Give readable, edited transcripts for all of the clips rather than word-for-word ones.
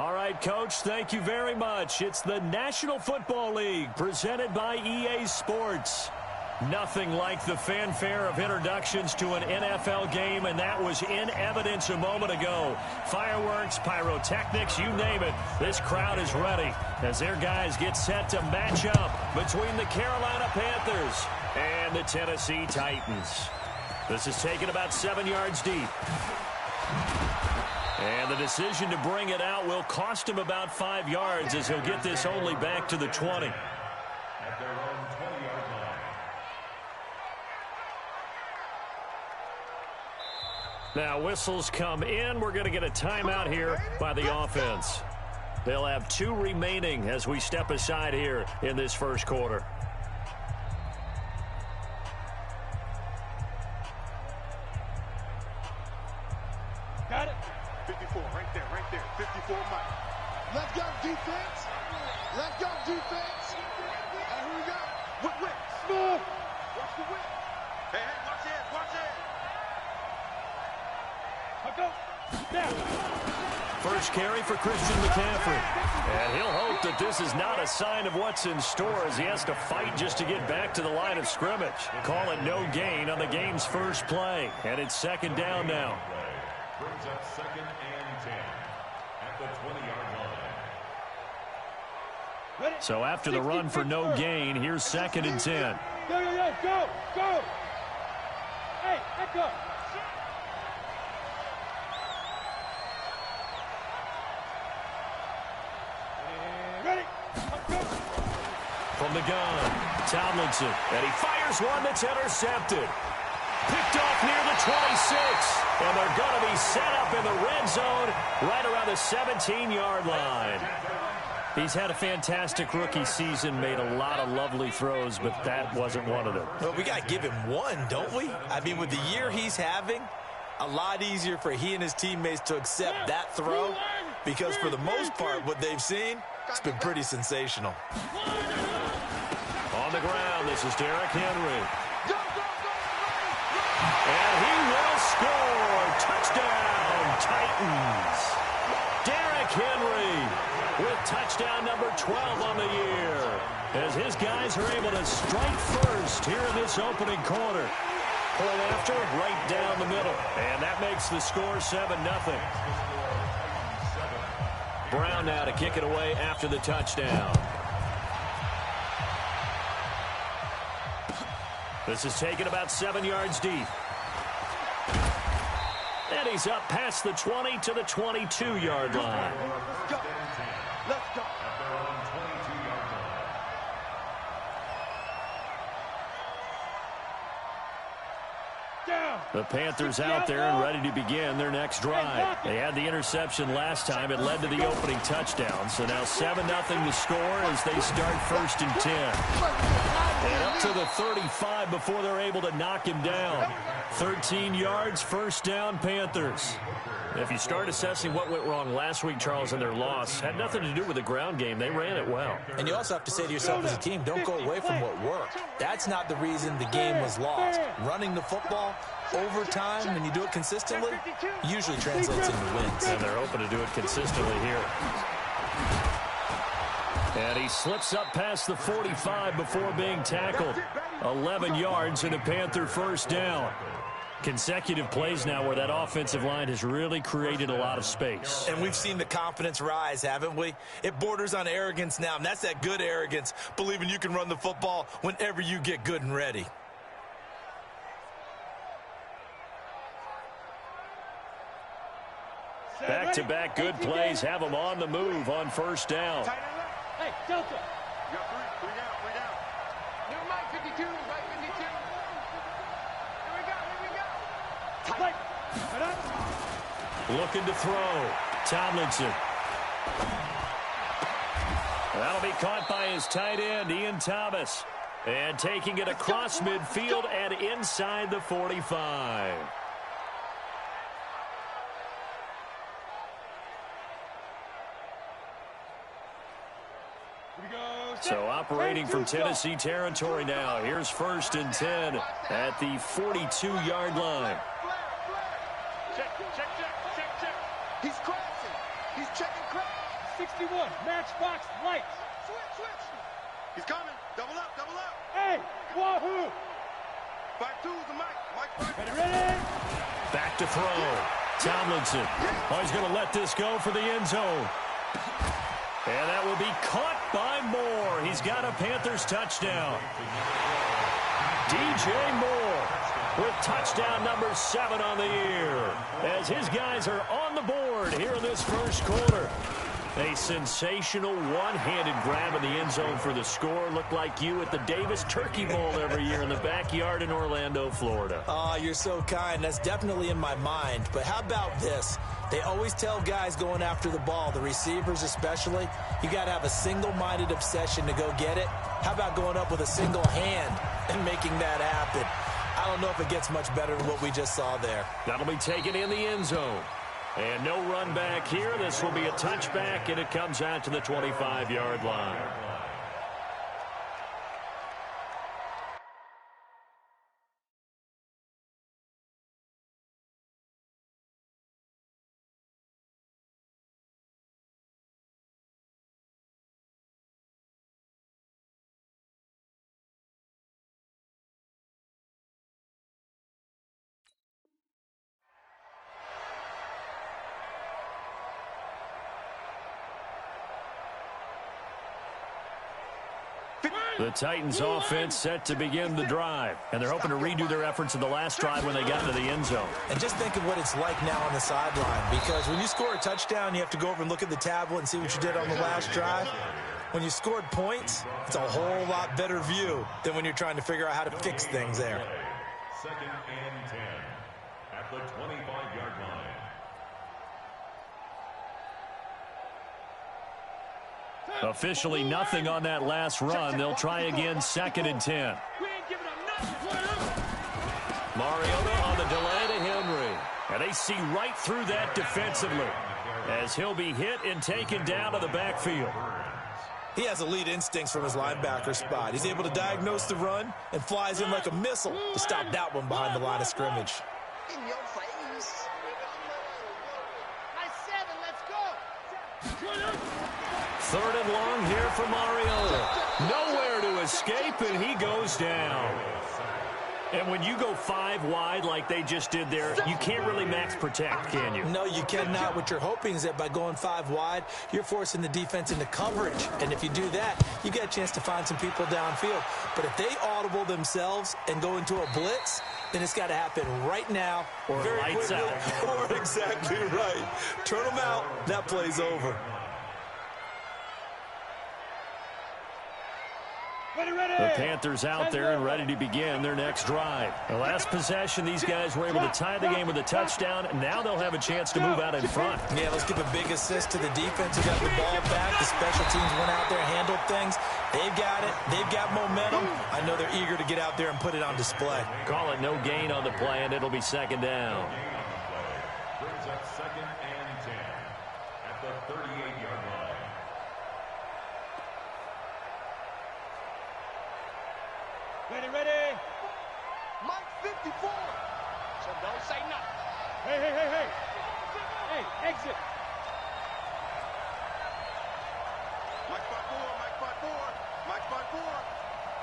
All right, Coach, thank you very much. It's the National Football League presented by EA Sports. Nothing like the fanfare of introductions to an NFL game, and that was in evidence a moment ago. Fireworks, pyrotechnics, you name it. This crowd is ready as their guys get set to match up between the Carolina Panthers and the Tennessee Titans. This is taken about 7 yards deep. And the decision to bring it out will cost him about 5 yards as he'll get this only back to the 20. At their own 20-yard line. Now whistles come in. We're going to get a timeout here by the offense. They'll have 2 remaining as we step aside here in this first quarter. Got it. 54, right there, 54, Mike. Let's go, defense. Let's go, defense. And here we go. Whip. Smooth. Watch the whip. Hey, watch it. I'll go. Down. First carry for Christian McCaffrey. And he'll hope that this is not a sign of what's in store as he has to fight just to get back to the line of scrimmage. Call it no gain on the game's first play. And it's second down now. Brings up 2nd and 10 at the 20-yard line. So after the run for no gain, here's 2nd and 10. Go. Hey, echo. Ready. From the gun, Tomlinson. And he fires one that's intercepted. Picked off near the 26. And they're going to be set up in the red zone right around the 17-yard line. He's had a fantastic rookie season, made a lot of lovely throws, but that wasn't one of them. Well, we got to give him one, don't we? I mean, with the year he's having, a lot easier for he and his teammates to accept that throw because for the most part, what they've seen, it's been pretty sensational. On the ground, this is Derrick Henry. And he will score. Touchdown, Titans. Derrick Henry with touchdown number 12 on the year as his guys are able to strike first here in this opening quarter. Point after, right down the middle. And that makes the score 7-0. Brown now to kick it away after the touchdown. This is taken about 7 yards deep. And he's up past the 20 to the 22-yard line. Let's go. At their own 22-yard line. Down. The Panthers out there and ready to begin their next drive. They had the interception last time. It led to the opening touchdown. So now 7-0 the score as they start 1st and 10. And up to the 35 before they're able to knock him down. 13 yards, first down, Panthers. If you start assessing what went wrong last week, Charles, in their loss, had nothing to do with the ground game. They ran it well. And you also have to say to yourself as a team, don't go away from what worked. That's not the reason the game was lost. Running the football over time, when you do it consistently, usually translates into wins. And they're open to do it consistently here. And he slips up past the 45 before being tackled. 11 yards and a Panther first down. Consecutive plays now where that offensive line has really created a lot of space. And we've seen the confidence rise, haven't we? It borders on arrogance now, and that's that good arrogance, believing you can run the football whenever you get good and ready. Back-to-back good plays have them on the move on first down. Hey, Delta. You got three down. New Mike 52, Mike 52. Here we go. Looking to throw. Tomlinson. That'll be caught by his tight end, Ian Thomas. And taking it across midfield and inside the 45. So operating from Tennessee territory now. Here's 1st and 10 at the 42-yard line. Check. He's crashing. He's checking crash. 61, matchbox lights. Switch. He's coming. Double up. Hey, wahoo! 5-2 is the mic. Ready? Back to throw. Tomlinson. Oh, he's going to let this go for the end zone. And that will be caught by Moore. He's got a Panthers touchdown. DJ Moore with touchdown number 7 on the year, as his guys are on the board here in this first quarter. A sensational one-handed grab in the end zone for the score. Looked like you at the Davis Turkey Bowl every year in the backyard in Orlando, Florida. Oh, you're so kind. That's definitely in my mind. But how about this? They always tell guys going after the ball, the receivers especially, you got to have a single-minded obsession to go get it. How about going up with a single hand and making that happen? I don't know if it gets much better than what we just saw there. That'll be taken in the end zone. And no run back here. This will be a touchback, and it comes out to the 25-yard line. The Titans offense set to begin the drive, and they're hoping to redo their efforts in the last drive when they got into the end zone. And just think of what it's like now on the sideline, because when you score a touchdown, you have to go over and look at the tablet and see what you did on the last drive. When you scored points, it's a whole lot better view than when you're trying to figure out how to fix things there. 2nd and 10 at the 25-yard line. Officially nothing on that last run. They'll try again, 2nd and 10. Mariota on the delay to Henry. And they see right through that defensively as he'll be hit and taken down to the backfield. He has elite instincts from his linebacker spot. He's able to diagnose the run and flies in like a missile to stop that one behind the line of scrimmage. In your face. Nice 7, let's go. 3rd and long here for Mariota. Nowhere to escape, and he goes down. And when you go 5 wide like they just did there, you can't really max protect, can you? No, you cannot. What you're hoping is that by going 5 wide, you're forcing the defense into coverage. And if you do that, you get a chance to find some people downfield. But if they audible themselves and go into a blitz, then it's got to happen right now or very lights quickly. out. Or exactly right. Turn them out. That play's over. The Panthers out there and ready to begin their next drive. The last possession, these guys were able to tie the game with a touchdown. Now they'll have a chance to move out in front. Yeah, let's give a big assist to the defense who got the ball back. The special teams went out there and handled things. They've got it. They've got momentum. I know they're eager to get out there and put it on display. Call it no gain on the play, and it'll be 2nd down. Brings up 2nd and 10 at the 38-yard line. Ready. Mike 54. So don't say nothing. Hey. Hey, exit. Mike 54.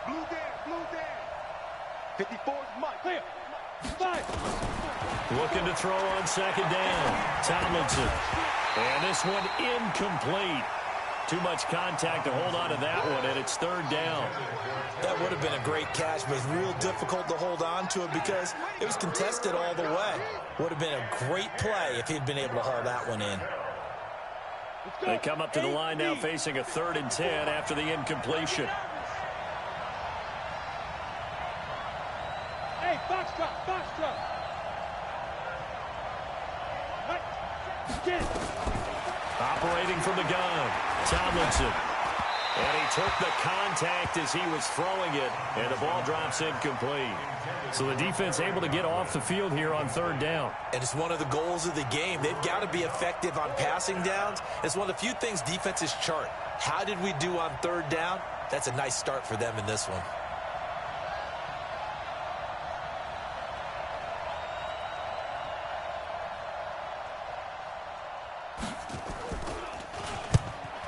Blue Dan. 54's Mike. Clear. 5. Looking to throw on 2nd down. Tomlinson. And this one incomplete. Too much contact to hold on to that one, and it's 3rd down. That would have been a great catch, but it's real difficult to hold on to it because it was contested all the way. Would have been a great play if he'd been able to haul that one in. They come up to the line now facing a 3rd and 10 after the incompletion. Hey, box drop. Right. Get it. Operating from the gun, Tomlinson. And he took the contact as he was throwing it, and the ball drops incomplete. So the defense able to get off the field here on 3rd down. And it's one of the goals of the game. They've got to be effective on passing downs. It's one of the few things defenses chart. How did we do on 3rd down? That's a nice start for them in this one.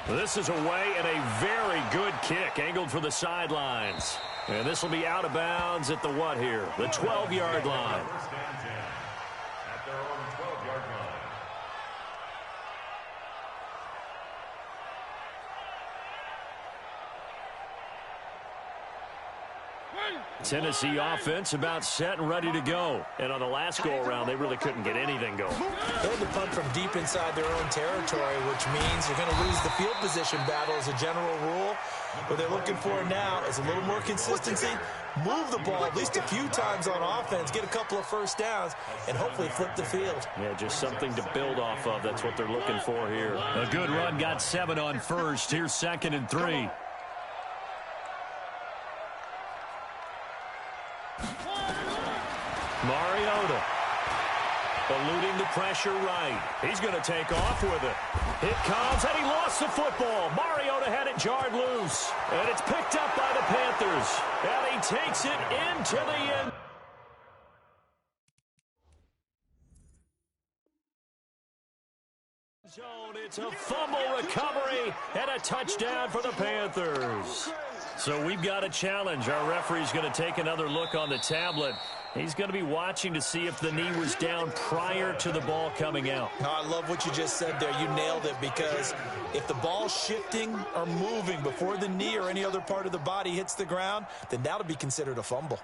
This is away and a very good kick angled for the sidelines. And this will be out of bounds at the what here? The 12-yard line. First and 10 at their own 12-yard line. Tennessee offense about set and ready to go. And on the last go-around, they really couldn't get anything going. They had to punt from deep inside their own territory, which means you're going to lose the field position battle as a general rule. What they're looking for now is a little more consistency, move the ball at least a few times on offense, get a couple of first downs, and hopefully flip the field. Yeah, just something to build off of. That's what they're looking for here. A good run, got 7 on first. Here's 2nd and 3. Mariota eluding the pressure right. He's going to take off with it. It comes, and he lost the football. Mariota had it jarred loose, and it's picked up by the Panthers. And he takes it into the end zone. It's a fumble recovery and a touchdown for the Panthers. So we've got a challenge. Our referee's going to take another look on the tablet. He's going to be watching to see if the knee was down prior to the ball coming out. No, I love what you just said there. You nailed it, because if the ball's shifting or moving before the knee or any other part of the body hits the ground, then that'll be considered a fumble.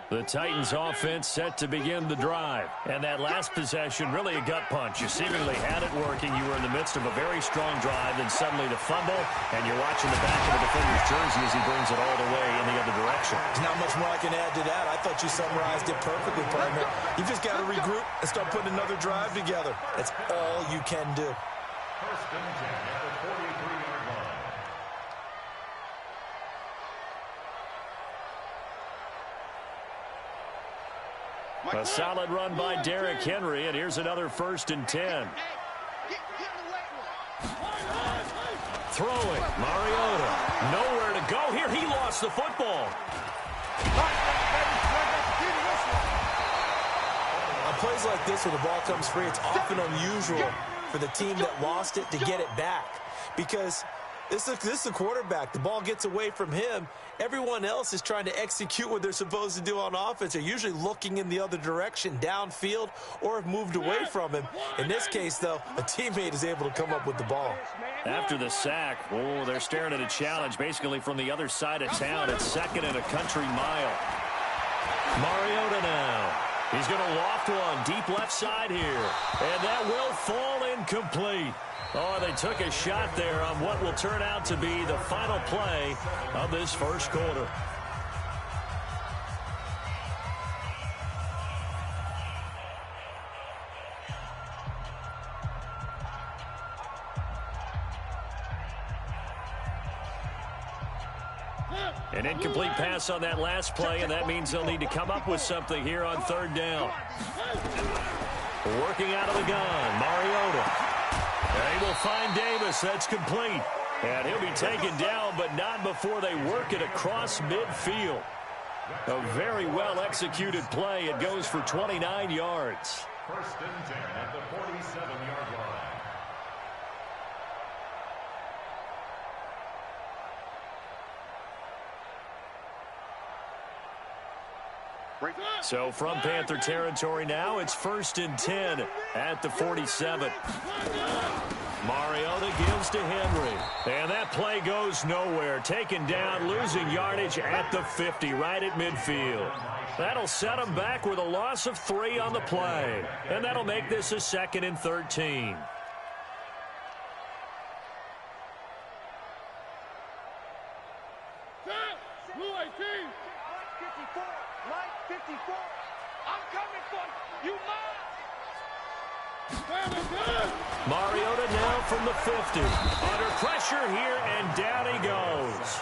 The Titans offense set to begin the drive. And that last possession, really a gut punch. You seemingly had it working. You were in the midst of a very strong drive, then suddenly the fumble, and you're watching the back of the defender's jersey as he brings it all the way in the other direction. There's not much more I can add to that. I thought you summarized it perfectly, partner. You just got to regroup and start putting another drive together. That's all you can do. First and 10 at the 43-yard line. A solid run by Derrick Henry, and here's another 1st and 10. Throwing, Mariota. Nowhere to go here. He lost the football. On plays like this where the ball comes free, it's often unusual for the team that lost it to get it back, because this is a quarterback. The ball gets away from him. Everyone else is trying to execute what they're supposed to do on offense. They're usually looking in the other direction, downfield, or have moved away from him. In this case, though, a teammate is able to come up with the ball. After the sack, oh, they're staring at a challenge basically from the other side of town. It's 2nd and a country mile. Mariota now. He's going to loft one deep left side here. And that will fall incomplete. Oh, they took a shot there on what will turn out to be the final play of this first quarter. An incomplete pass on that last play, and that means they'll need to come up with something here on 3rd down. Working out of the gun, Mariota. They will find Davis. That's complete. And he'll be taken down, but not before they work it across midfield. A very well-executed play. It goes for 29 yards. First and 10 at the 47-yard line. So from Panther territory now, it's 1st and 10 at the 47. Mariota gives to Henry. And that play goes nowhere. Taken down, losing yardage at the 50, right at midfield. That'll set them back with a loss of 3 on the play. And that'll make this a 2nd and 13. Mariota now from the 50. Under pressure here, and down he goes.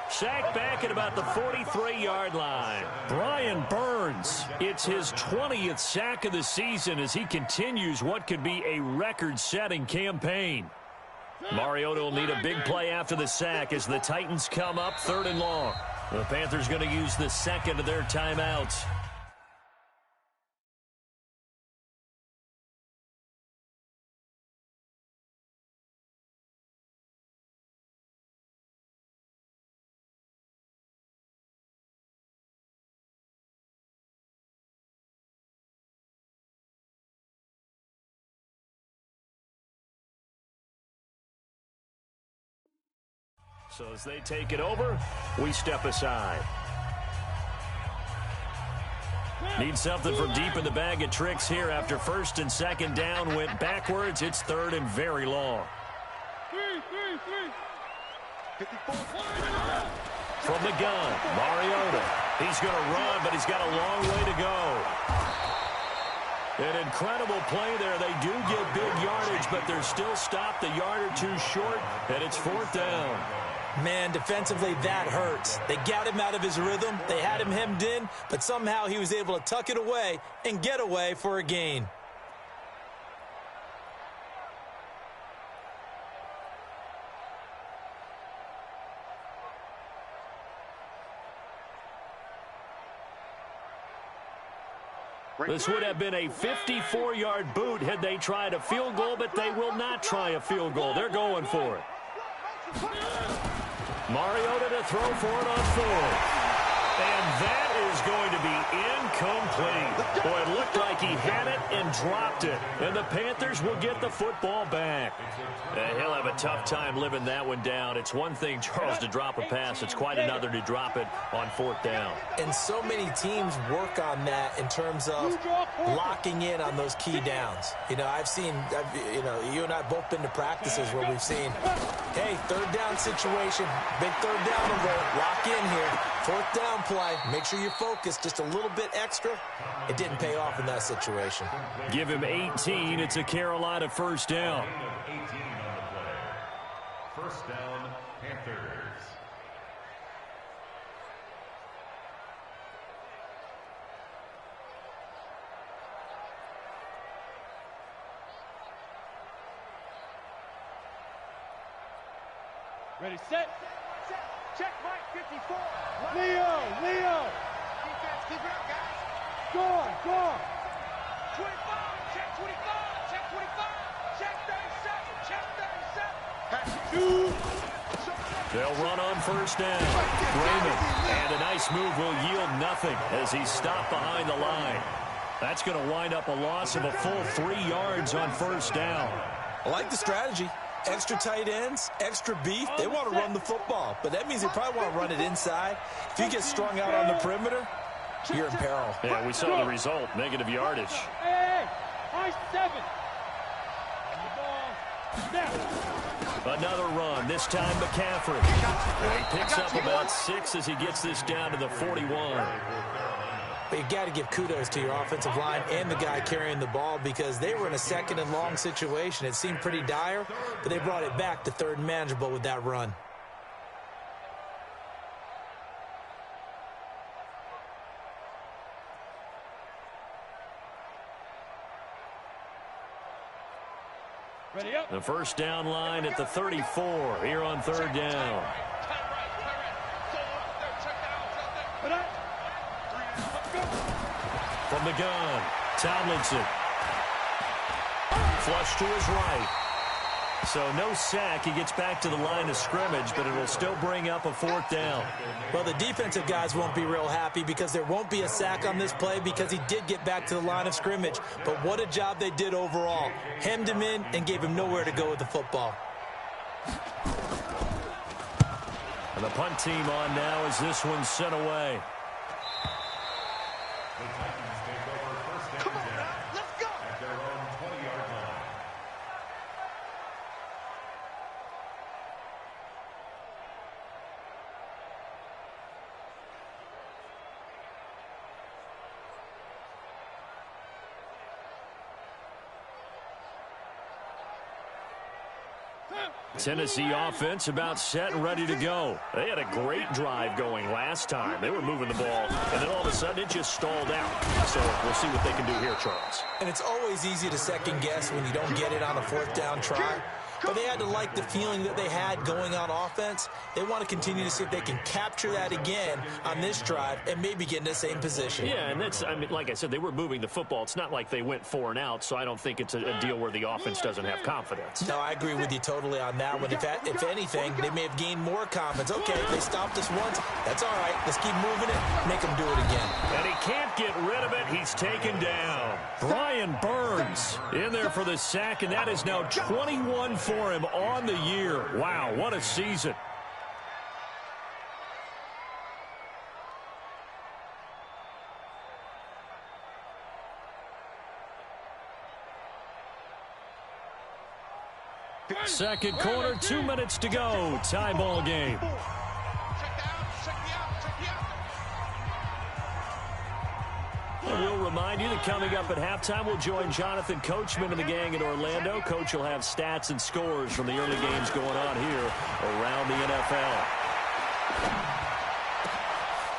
Sacked back at about the 43-yard line. Brian Burns, it's his 20th sack of the season as he continues what could be a record-setting campaign. Mariota will need a big play after the sack as the Titans come up 3rd and long. The Panthers going to use the 2nd of their timeouts. So as they take it over, we step aside. Need something from deep in the bag of tricks here after first and second down went backwards. It's third and very long. From the gun, Mariota. He's going to run, but he's got a long way to go. An incredible play there. They do get big yardage, but they're still stopped a yard or two short, and it's fourth down. Man, defensively, that hurts. They got him out of his rhythm. They had him hemmed in, but somehow he was able to tuck it away and get away for a gain. This would have been a 54-yard boot had they tried a field goal, but they will not try a field goal. They're going for it. Mariota to throw for it on fourth. And that is going to be incomplete. Boy, it looked like he had it and dropped it. And the Panthers will get the football back. He'll have a tough time living that one down. It's one thing, Charles, to drop a pass. It's quite another to drop it on fourth down. And so many teams work on that in terms of locking in on those key downs. You know, you and I have both been to practices where we've seen, hey, third down situation, big third down alert, lock in here, fourth down play, make sure you're focused just a little bit extra. It didn't pay off in that situation. Give him 18. It's a Carolina first down. 18 on the play. First down, Panthers. Ready, set. Check, Mike, 54. Leo. Defense, keep it up, guys. Go on. 25, check 25, check 25, check 37, check 37. They'll run on first down. Raymond, and a nice move will yield nothing as he's stopped behind the line. That's going to wind up a loss of a full 3 yards on first down. I like the strategy. Extra tight ends, extra beef. They want to run the football, but that means they probably want to run it inside. If you get strung out on the perimeter, you're in peril. Yeah, we saw the result, negative yardage. Hey, I-7. Another run, this time McCaffrey. He picks up about 6 as he gets this down to the 41. But you got to give kudos to your offensive line and the guy carrying the ball because they were in a second and long situation. It seemed pretty dire, but they brought it back to third and manageable with that run. Ready up. The first down line at the 34 here on third down. From the gun, Tomlinson. Flush to his right. So no sack. He gets back to the line of scrimmage, but it'll still bring up a fourth down. Well, the defensive guys won't be real happy because there won't be a sack on this play because he did get back to the line of scrimmage. But what a job they did overall. Hemmed him in and gave him nowhere to go with the football. And the punt team on now as this one's sent away. The Titans take over first down at their own 20-yard line. Tennessee offense about set and ready to go. They had a great drive going last time. They were moving the ball, and then all of a sudden it just stalled out. So we'll see what they can do here, Charles. And it's always easy to second guess when you don't get it on a fourth down try. But they had to like the feeling that they had going on offense. They want to continue to see if they can capture that again on this drive and maybe get in the same position. Yeah, and that's, I mean, like I said, they were moving the football. It's not like they went 4 and out, so I don't think it's a deal where the offense doesn't have confidence. No, I agree with you totally on that one. If anything, they may have gained more confidence. Okay, they stopped us once. That's all right. Let's keep moving it. Make them do it again. And he can't get rid of it. He's taken down. Brian Burns in there for the sack, and that is now 21 for him on the year. Wow, what a season. Second quarter, 2 minutes to go. Tie ball game. And we'll remind you that coming up at halftime, we'll join Jonathan Coachman and the gang in Orlando. Coach will have stats and scores from the early games going on here around the NFL.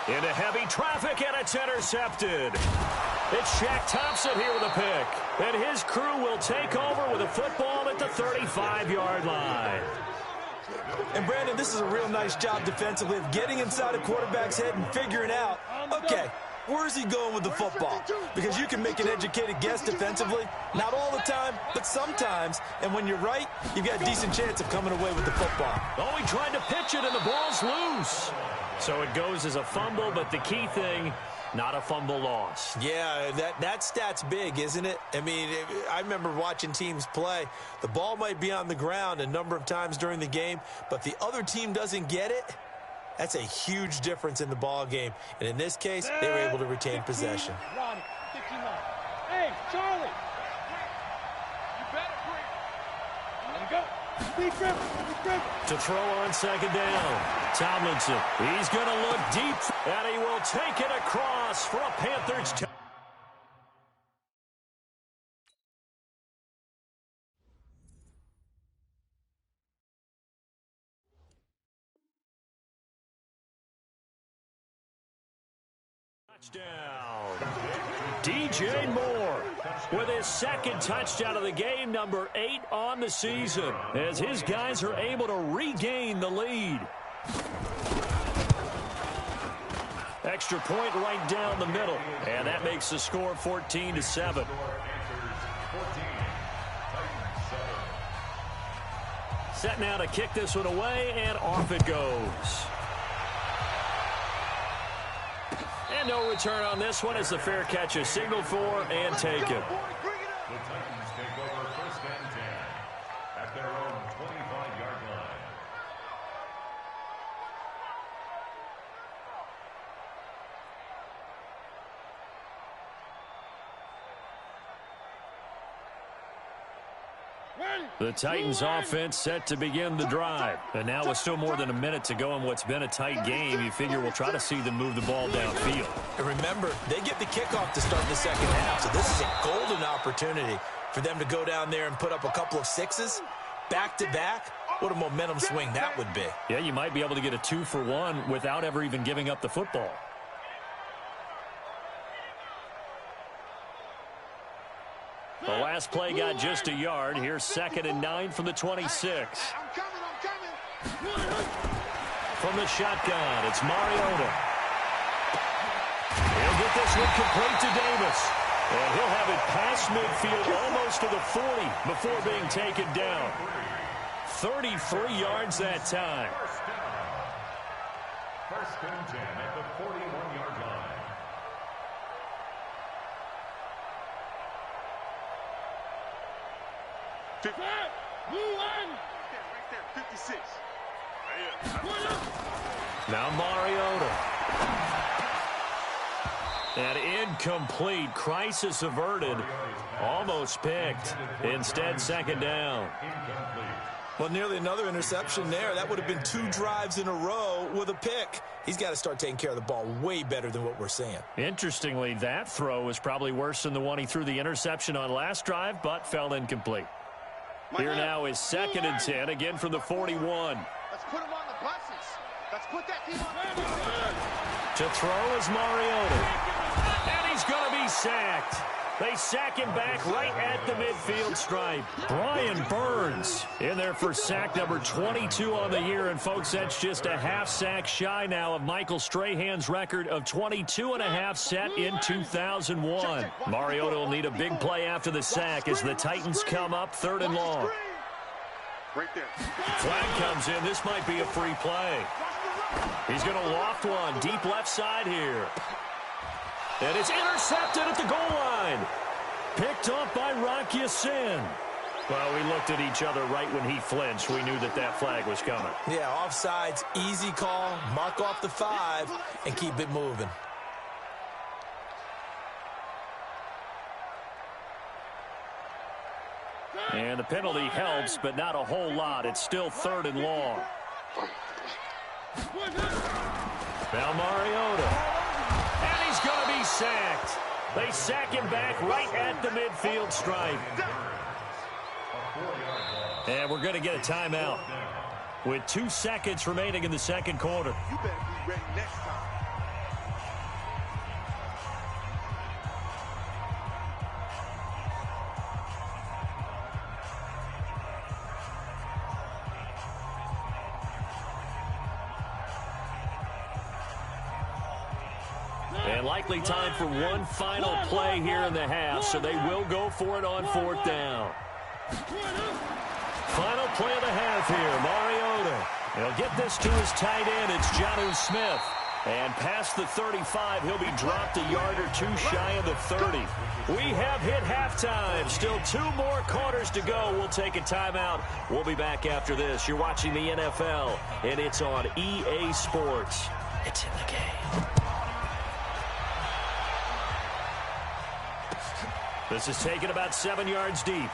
Into heavy traffic, and it's intercepted. It's Shaq Thompson here with a pick. And his crew will take over with a football at the 35-yard line. And, Brandon, this is a real nice job defensively of getting inside a quarterback's head and figuring out, okay, where's he going with the football? Because you can make an educated guess defensively. Not all the time, but sometimes. And when you're right, you've got a decent chance of coming away with the football. Oh, he tried to pitch it, and the ball's loose. So it goes as a fumble, but the key thing, not a fumble loss. Yeah, that stat's big, isn't it? I mean, I remember watching teams play. The ball might be on the ground a number of times during the game, but the other team doesn't get it. That's a huge difference in the ball game. And in this case, they were able to retain possession. Ronnie, 59. Hey, Charlie. You better breathe. Let it go. Be careful. To throw on second down, Tomlinson. He's going to look deep, and he will take it across for a Panthers touchdown. DJ Moore with his second touchdown of the game, number 8 on the season, as his guys are able to regain the lead. Extra point right down the middle, and that makes the score 14-7. Set now to kick this one away, and off it goes. And no return on this one as the fair catch is signaled for and taken. The Titans take over first and 10 at their own 25-yard line. The Titans offense set to begin the drive. And now with still more than a minute to go in what's been a tight game, you figure we'll try to see them move the ball downfield. And remember, they get the kickoff to start the second half, so this is a golden opportunity for them to go down there and put up a couple of sixes back-to-back. What a momentum swing that would be. Yeah, you might be able to get a 2-for-1 without ever even giving up the football. The last play got just a yard. Here's 2nd and 9 from the 26. I'm coming. From the shotgun, it's Mariota. He'll get this one complete to Davis. And he'll have it past midfield almost to the 40 before being taken down. 33 yards that time. First and 10 at the 41-yard line. Right there, 56. Now Mariota. And incomplete. Crisis averted. Almost picked. Instead, second down. Well, nearly another interception there. That would have been 2 drives in a row with a pick. He's got to start taking care of the ball way better than what we're seeing. Interestingly, that throw was probably worse than the one he threw the interception on last drive, but fell incomplete. Here now is 2nd and 10, again from the 41. Let's put him on the buses. Let's put that team on. To throw is Mariota. And he's going to be sacked. They sack him back right at the midfield stripe. Brian Burns in there for sack number 22 on the year. And, folks, that's just a half sack shy now of Michael Strahan's record of 22.5 set in 2001. Mariota will need a big play after the sack as the Titans come up 3rd and long. Right there. Flag comes in. This might be a free play. He's going to loft one deep left side here. And it's intercepted at the goal line. Picked off by Rock Ya-Sin. Well, we looked at each other right when he flinched. We knew that that flag was coming. Yeah, offsides, easy call. Mark off the 5 and keep it moving. And the penalty helps, but not a whole lot. It's still 3rd and long. Now Mariota. And he's going to be sacked. They sack him back right at the midfield stripe. And we're going to get a timeout with 2 seconds remaining in the second quarter. You better be ready next time. And likely time for one final play here in the half, so they will go for it on 4th down. Final play of the half here, Mariota. He'll get this to his tight end. It's Jonnu Smith. And past the 35, he'll be dropped a yard or 2 shy of the 30. We have hit halftime. Still 2 more quarters to go. We'll take a timeout. We'll be back after this. You're watching the NFL, and it's on EA Sports. It's in the game. This is taken about 7 yards deep.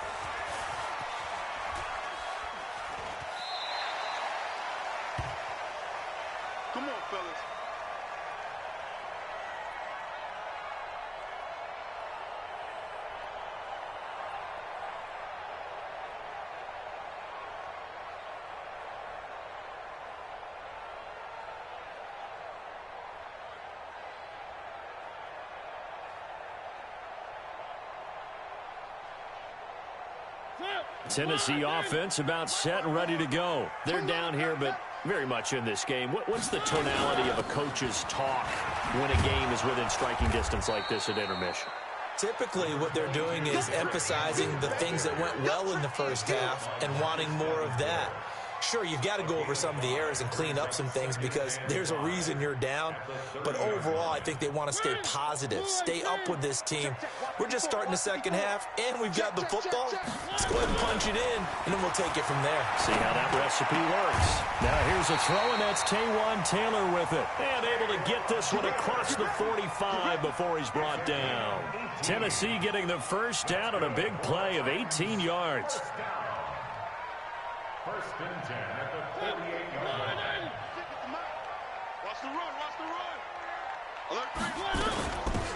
Come on, fellas. Tennessee offense about set and ready to go. They're down here, but very much in this game. What's the tonality of a coach's talk when a game is within striking distance like this at intermission? Typically, what they're doing is emphasizing the things that went well in the first half and wanting more of that. Sure, you've got to go over some of the errors and clean up some things because there's a reason you're down. But overall, I think they want to stay positive, stay up with this team. We're just starting the second half, and we've got the football. Let's go ahead and punch it in, and then we'll take it from there. See how that recipe works. Now here's a throw, and that's Taywan Taylor with it. And able to get this one across the 45 before he's brought down. Tennessee getting the first down on a big play of 18 yards. 1st and 10 at the 48-yard line. Watch the run, watch the run. Alert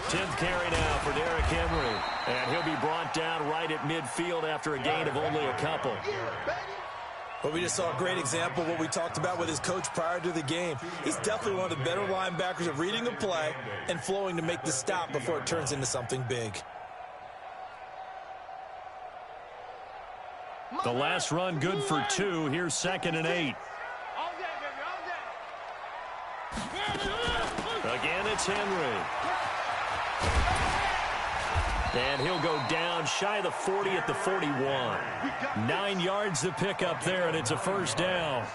10th carry now for Derrick Henry. And he'll be brought down right at midfield after a gain of only a couple. But we just saw a great example of what we talked about with his coach prior to the game. He's definitely one of the better linebackers at reading a play and flowing to make the stop before it turns into something big. The last run good for 2. Here's 2nd and 8. Again, it's Henry. And he'll go down shy of the 40 at the 41. 9 yards to pick up there, and it's a first down.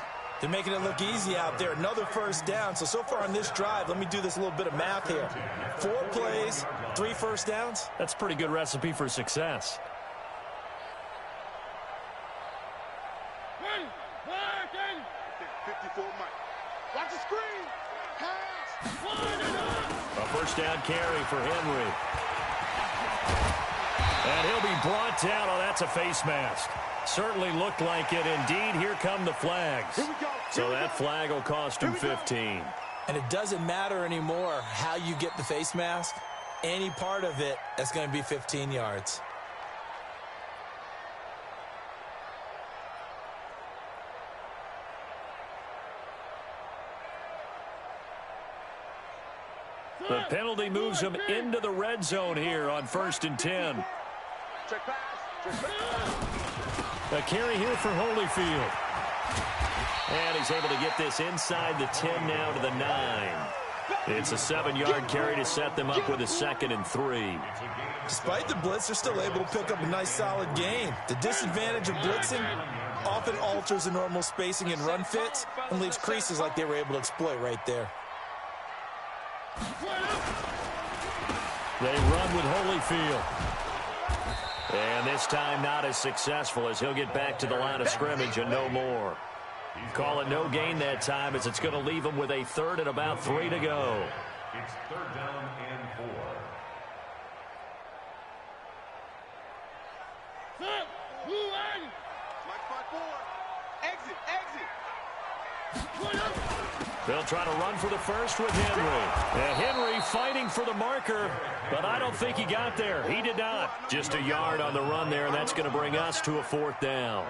They're making it look easy out there. Another first down. So far on this drive, let me do this little bit of math here. 4 plays, 3 first downs. That's a pretty good recipe for success. Watch the screen. A first down carry for Henry. And he'll be brought down. Oh, that's a face mask. Certainly looked like it. Indeed, here come the flags. So that flag will cost him 15. And it doesn't matter anymore how you get the face mask. Any part of it, that's going to be 15 yards. The penalty moves him into the red zone here on 1st and 10. A carry here for Holyfield. And he's able to get this inside the 10 now to the 9. It's a 7-yard carry to set them up with a 2nd and 3. Despite the blitz, they're still able to pick up a nice solid gain. The disadvantage of blitzing often alters the normal spacing and run fits and leaves creases like they were able to exploit right there. They run with Holyfield. And this time not as successful as he'll get back to the line of scrimmage and no more. Call it no gain that time as it's going to leave him with a 3rd and about 3 to go. It's 3rd down and 4. Mike 5-4. Exit, exit. They'll try to run for the first with Henry. And Henry fighting for the marker, but I don't think he got there. He did not. Just a yard on the run there, and that's going to bring us to a 4th down.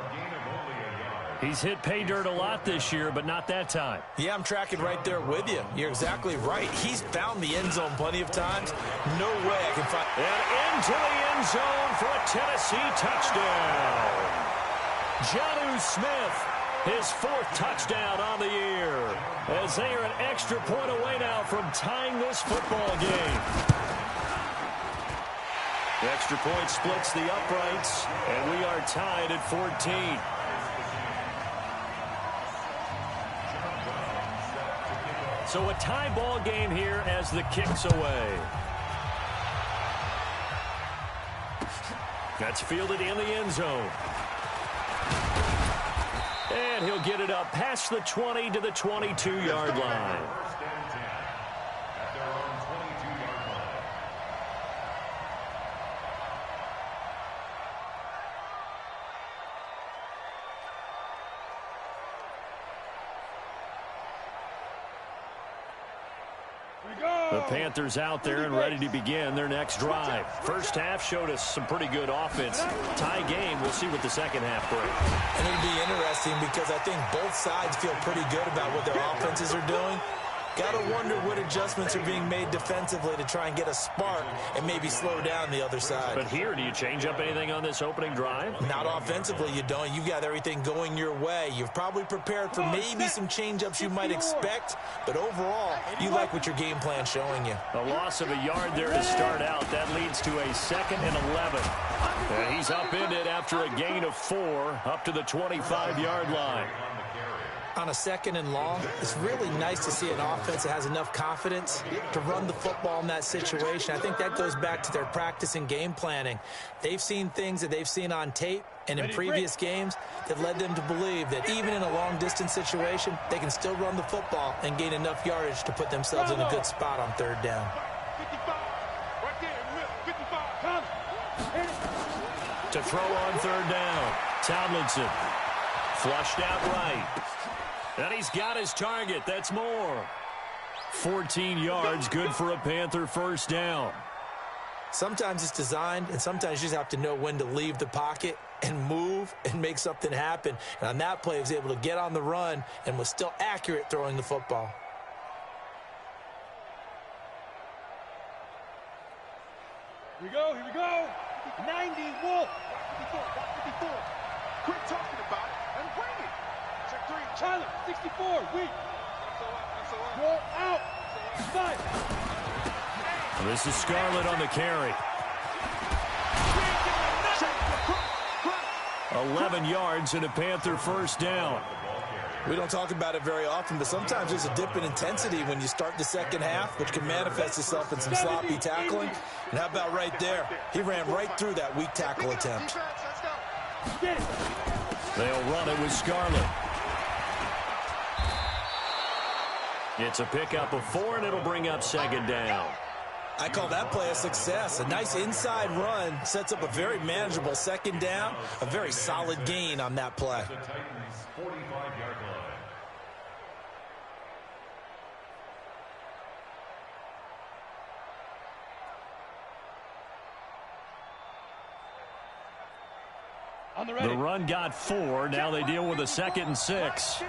He's hit pay dirt a lot this year, but not that time. Yeah, I'm tracking right there with you. You're exactly right. He's found the end zone plenty of times. No way I can find... And into the end zone for a Tennessee touchdown. Jonnu Smith, his 4th touchdown on the year, as they are an extra point away now from tying this football game. The extra point splits the uprights, and we are tied at 14. So a tie ball game here as the kick's away. That's fielded in the end zone. And he'll get it up past the 20 to the 22-yard line. The Panthers out there and ready to begin their next drive. First half showed us some pretty good offense. Tie game, we'll see what the second half brings. And it'll be interesting because I think both sides feel pretty good about what their offenses are doing. Got to wonder what adjustments are being made defensively to try and get a spark and maybe slow down the other side. But here, do you change up anything on this opening drive? Not offensively, you don't. You've got everything going your way. You've probably prepared for maybe some change-ups you might expect, but overall, you like what your game plan's showing you. A loss of a yard there to start out. That leads to a 2nd and 11. And he's upended after a gain of 4 up to the 25-yard line. On a 2nd and long, it's really nice to see an offense that has enough confidence to run the football in that situation. I think that goes back to their practice and game planning. They've seen things that they've seen on tape and in previous games that led them to believe that even in a long-distance situation, they can still run the football and gain enough yardage to put themselves in a good spot on 3rd down. 55. Right there, 55. To throw on 3rd down, Tomlinson. Flushed out right. And he's got his target. That's more. 14 yards, good for a Panther first down. Sometimes it's designed, and sometimes you just have to know when to leave the pocket and move and make something happen. And on that play, he was able to get on the run and was still accurate throwing the football. Here we go, here we go. 90, Wolf. 54. Quit talking about it and bring it. Check 3. Tyler, 64, weak. Roll out. 5. This is Scarlett on the carry. 11 yards and a Panther first down. We don't talk about it very often, but sometimes there's a dip in intensity when you start the second half, which can manifest itself in some sloppy tackling. And how about right there? He ran right through that weak tackle attempt. They'll run it with Scarlett. It's a pickup of 4, and it'll bring up second down. I call that play a success. A nice inside run sets up a very manageable second down, a very solid gain on that play. The Titans' 45-yard line. The run got 4. Now they deal with a 2nd and 6.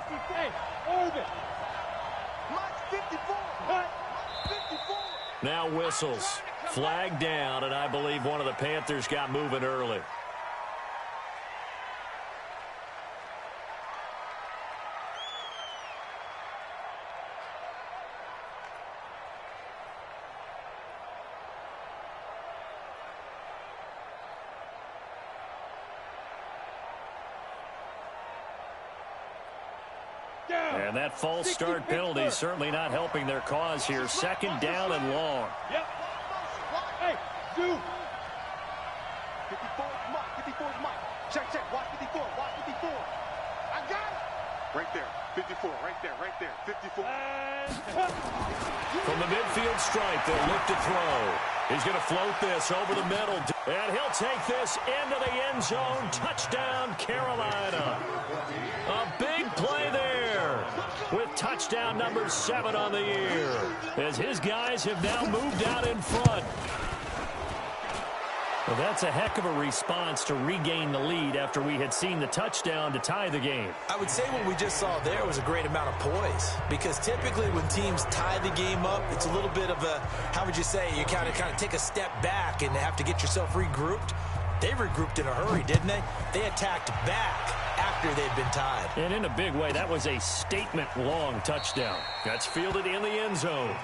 Now whistles. Flag down, and I believe one of the Panthers got moving early. And that false start penalty is certainly not helping their cause here. Second down and long. Yep. Hey, do. 54 is Mike. 54 is Mike. Check. Watch 54. Watch 54. I got it. Right there. 54. Right there. 54. From the midfield stripe, they'll look to throw. He's going to float this over the middle. And he'll take this into the end zone. Touchdown, Carolina. A big play there with touchdown number 7 on the year, as his guys have now moved out in front. Well, that's a heck of a response to regain the lead after we had seen the touchdown to tie the game. I would say what we just saw there was a great amount of poise, because typically when teams tie the game up, it's a little bit of a, how would you say, you kind of take a step back and have to get yourself regrouped. They regrouped in a hurry, didn't they? They attacked back after they'd been tied. And in a big way, that was a statement-long touchdown. That's fielded in the end zone.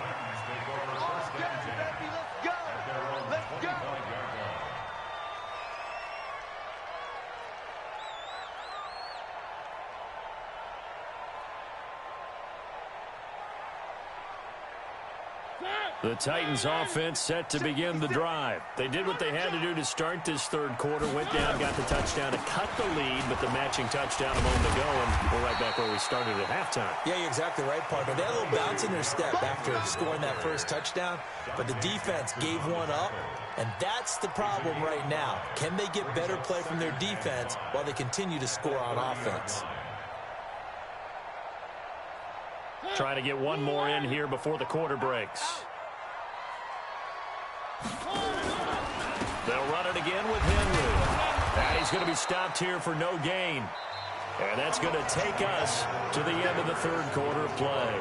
The Titans offense set to begin the drive. They did what they had to do to start this third quarter, went down, got the touchdown to cut the lead, but the matching touchdown a moment ago, and we're right back where we started at halftime. Yeah, you're exactly right, partner. They had a little bounce in their step after scoring that first touchdown, but the defense gave one up, and that's the problem right now. Can they get better play from their defense while they continue to score on offense? Trying to get one more in here before the quarter breaks. They'll run it again with Henry. And he's going to be stopped here for no gain. And that's going to take us to the end of the third quarter of play.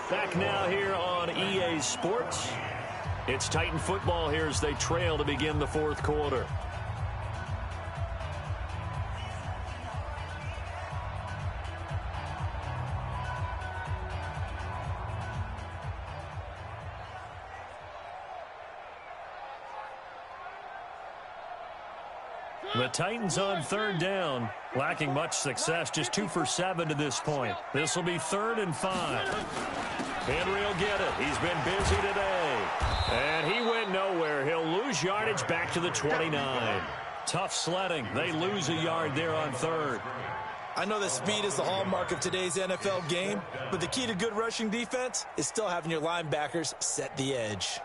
Back now here on EA Sports. It's Titan football here as they trail to begin the fourth quarter. The Titans on third down, lacking much success, just 2 for 7 to this point. This will be 3rd and 5. Henry will get it. He's been busy today. And he went nowhere. He'll lose yardage back to the 29. Tough sledding. They lose a yard there on third. I know that speed is the hallmark of today's NFL game, but the key to good rushing defense is still having your linebackers set the edge.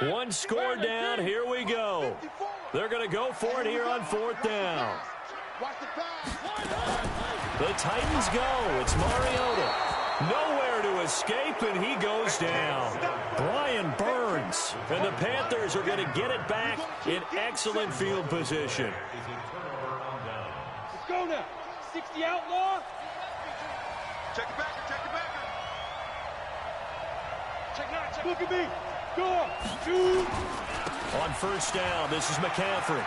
One score down. Here we go. They're going to go for it here on 4th down. The Titans go. It's Mariota. Nowhere to escape, and he goes down. Brian Burns. And the Panthers are going to get it back in excellent field position. Let's go now. 60 outlaw. Check it back. Check it back. Check 9. Check. Look at me. Go. Shoot. On first down, this is McCaffrey.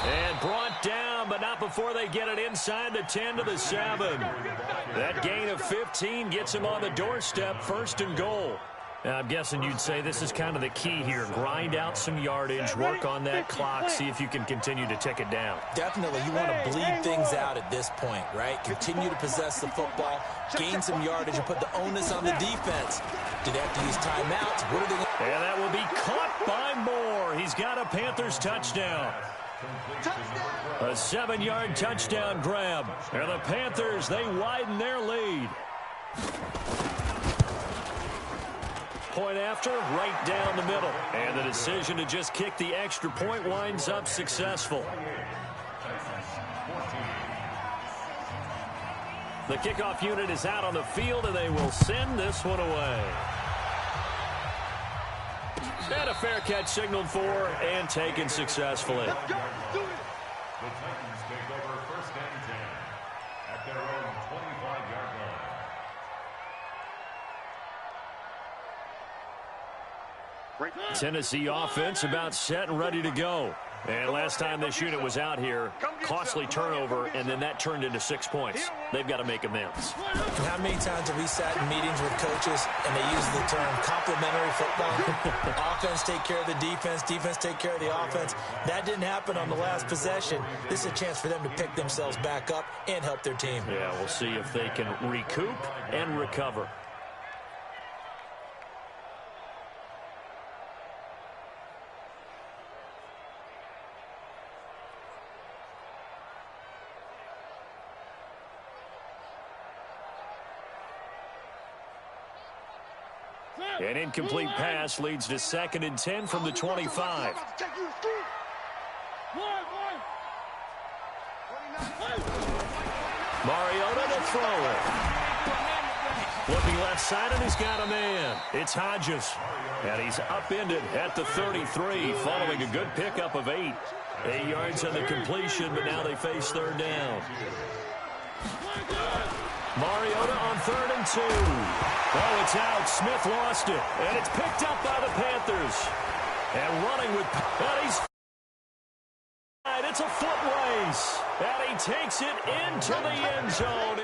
And brought down, but not before they get it inside the 10 to the 7. That gain of 15 gets him on the doorstep, 1st and goal. Now, I'm guessing you'd say this is kind of the key here. Grind out some yardage, work on that clock, see if you can continue to tick it down. Definitely. You want to bleed things out at this point, right? Continue to possess the football, gain some yardage, and put the onus on the defense. Do they have to use timeouts? What are they going to do? And that will be caught by Moore. He's got a Panthers touchdown. A 7-yard touchdown grab. And the Panthers, they widen their lead. Point after, right down the middle. And the decision to just kick the extra point winds up successful. The kickoff unit is out on the field, and they will send this one away. And a fair catch signaled for and taken successfully. The Titans take over 1st and 10 at their own 25-yard line. Tennessee offense about set and ready to go. And last time this unit was out here, costly turnover, and then that turned into 6 points. They've got to make amends. How many times have we sat in meetings with coaches and they use the term complementary football? Offense take care of the defense, defense take care of the offense. That didn't happen on the last possession. This is a chance for them to pick themselves back up and help their team. Yeah, we'll see if they can recoup and recover. An incomplete pass leads to 2nd and 10 from the 25. Mariota to throw it. Looking left side, and he's got a man. It's Hodges. And he's upended at the 33 following a good pickup of 8. 8 yards on the completion, but now they face 3rd down. Mariota on 3rd and 2. Oh, it's out. Smith lost it. And it's picked up by the Panthers. And running with... And he's... It's a foot race. And he takes it into the end zone.